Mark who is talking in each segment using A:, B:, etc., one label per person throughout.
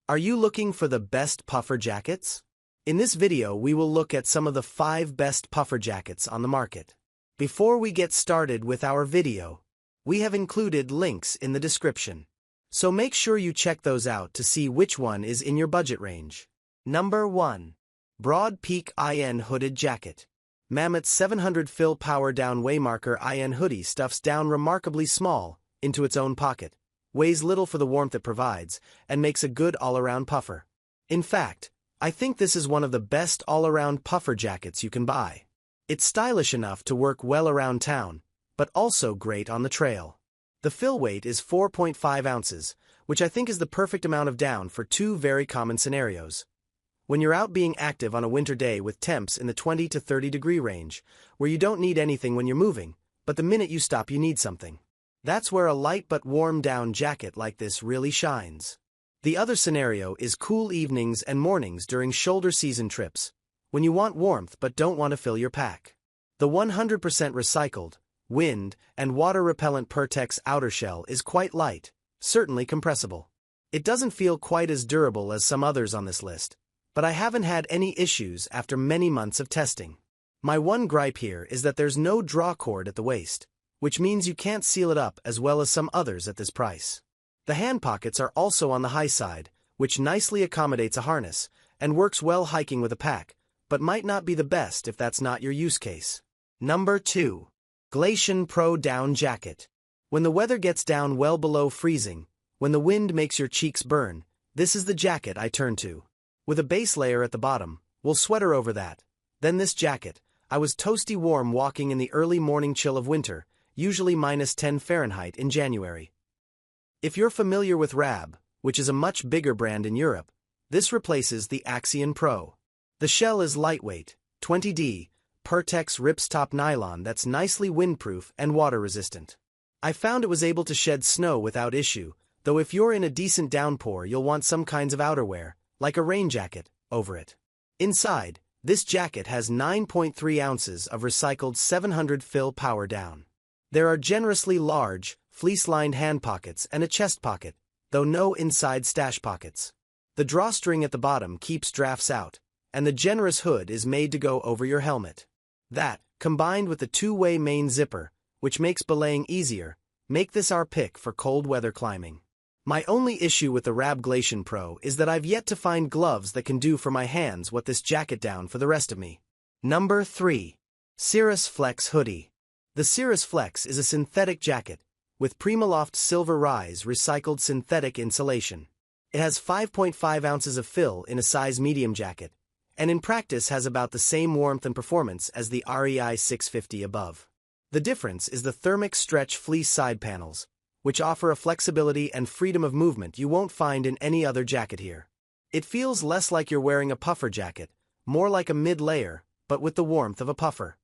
A: Are you looking for the best puffer jackets? In this video, we will look at some of the 5 best puffer jackets on the market. Before we get started with our video, we have included links in the description. So make sure you check those out to see which one is in your budget range. Number 1. Broad Peak IN Hooded Jacket. Mammoth's 700 fill power down Waymarker IN hoodie stuffs down remarkably small into its own pocket, weighs little for the warmth it provides, and makes a good all-around puffer. In fact, I think this is one of the best all-around puffer jackets you can buy. It's stylish enough to work well around town, but also great on the trail. The fill weight is 4.5 ounces, which I think is the perfect amount of down for 2 very common scenarios. When you're out being active on a winter day with temps in the 20 to 30 degree range, where you don't need anything when you're moving, but the minute you stop you need something. That's where a light but warm down jacket like this really shines. The other scenario is cool evenings and mornings during shoulder season trips, when you want warmth but don't want to fill your pack. The 100% recycled, wind, and water-repellent Pertex outer shell is quite light, certainly compressible. It doesn't feel quite as durable as some others on this list, but I haven't had any issues after many months of testing. My one gripe here is that there's no draw cord at the waist, which means you can't seal it up as well as some others at this price. The hand pockets are also on the high side, which nicely accommodates a harness, and works well hiking with a pack, but might not be the best if that's not your use case. Number 2. Glaceon Pro Down Jacket. When the weather gets down well below freezing, when the wind makes your cheeks burn, this is the jacket I turn to. With a base layer at the bottom, we'll sweater over that. Then this jacket. I was toasty warm walking in the early morning chill of winter, usually -10 Fahrenheit in January. If you're familiar with Rab, which is a much bigger brand in Europe, this replaces the Glaceon Pro. The shell is lightweight, 20D, Pertex ripstop nylon that's nicely windproof and water-resistant. I found it was able to shed snow without issue, though if you're in a decent downpour you'll want some kinds of outerwear, like a rain jacket, over it. Inside, this jacket has 9.3 ounces of recycled 700 fill power down. There are generously large, fleece-lined hand pockets and a chest pocket, though no inside stash pockets. The drawstring at the bottom keeps drafts out, and the generous hood is made to go over your helmet. That, combined with the 2-way main zipper, which makes belaying easier, make this our pick for cold weather climbing. My only issue with the Rab Glaceon Pro is that I've yet to find gloves that can do for my hands what this jacket down for the rest of me. Number 3. Cirrus Flex Hoodie. The Cirrus Flex is a synthetic jacket, with Primaloft Silver Rise recycled synthetic insulation. It has 5.5 ounces of fill in a size medium jacket, and in practice has about the same warmth and performance as the REI 650 above. The difference is the thermic stretch fleece side panels, which offer a flexibility and freedom of movement you won't find in any other jacket here. It feels less like you're wearing a puffer jacket, more like a mid-layer, but with the warmth of a puffer.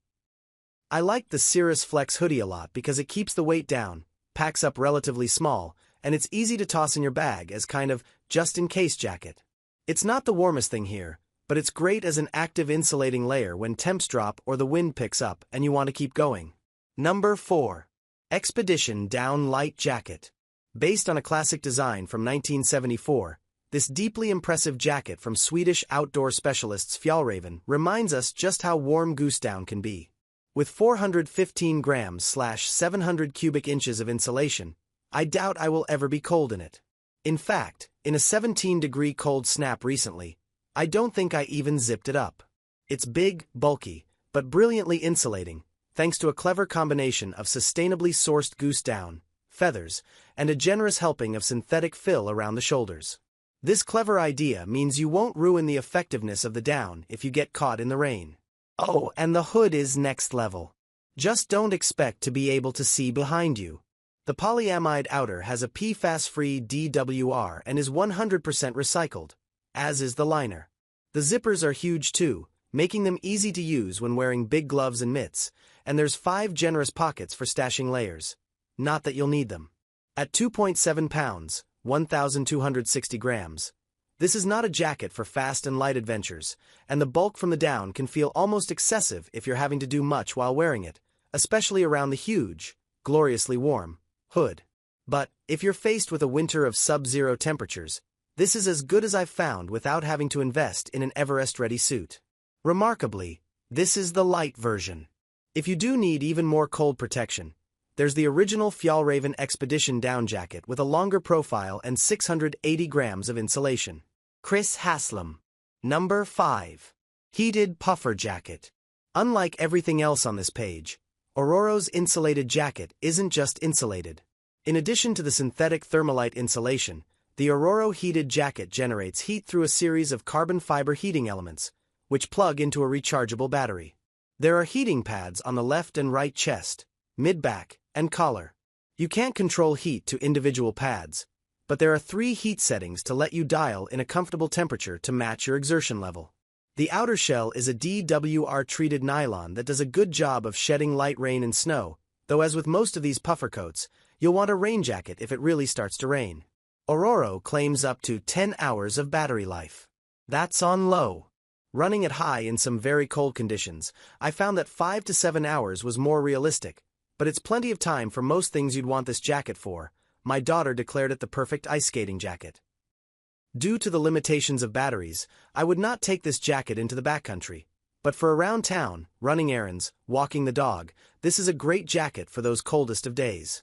A: I like the Cirrus Flex hoodie a lot because it keeps the weight down, packs up relatively small, and it's easy to toss in your bag as kind of just-in-case jacket. It's not the warmest thing here, but it's great as an active insulating layer when temps drop or the wind picks up and you want to keep going. Number 4. Expedition Down Lite Jacket. Based on a classic design from 1974, this deeply impressive jacket from Swedish outdoor specialists Fjällräven reminds us just how warm goose down can be. With 415 grams/700 cubic inches of insulation, I doubt I will ever be cold in it. In fact, in a 17-degree cold snap recently, I don't think I even zipped it up. It's big, bulky, but brilliantly insulating, thanks to a clever combination of sustainably sourced goose down, feathers, and a generous helping of synthetic fill around the shoulders. This clever idea means you won't ruin the effectiveness of the down if you get caught in the rain. Oh, and the hood is next level. Just don't expect to be able to see behind you. The polyamide outer has a PFAS-free DWR and is 100% recycled, as is the liner. The zippers are huge too, making them easy to use when wearing big gloves and mitts, and there's 5 generous pockets for stashing layers. Not that you'll need them. At 2.7 pounds, 1,260 grams, this is not a jacket for fast and light adventures, and the bulk from the down can feel almost excessive if you're having to do much while wearing it, especially around the huge, gloriously warm, hood. But, if you're faced with a winter of sub-zero temperatures, This is as good as I've found without having to invest in an Everest-ready suit. Remarkably, this is the Lite version. If you do need even more cold protection, there's the original Fjallraven Expedition down jacket with a longer profile and 680 grams of insulation. Chris Haslam. Number 5. Heated Puffer Jacket. Unlike everything else on this page, Ororo's insulated jacket isn't just insulated. In addition to the synthetic thermalite insulation, the Ororo heated jacket generates heat through a series of carbon fiber heating elements, which plug into a rechargeable battery. There are heating pads on the left and right chest, mid-back, and collar. You can't control heat to individual pads, but there are 3 heat settings to let you dial in a comfortable temperature to match your exertion level. The outer shell is a DWR-treated nylon that does a good job of shedding light rain and snow, though as with most of these puffer coats, you'll want a rain jacket if it really starts to rain. Ororo claims up to 10 hours of battery life. That's on low. Running at high in some very cold conditions, I found that 5 to 7 hours was more realistic, but it's plenty of time for most things you'd want this jacket for. My daughter declared it the perfect ice skating jacket. Due to the limitations of batteries, I would not take this jacket into the backcountry, but for around town, running errands, walking the dog, this is a great jacket for those coldest of days.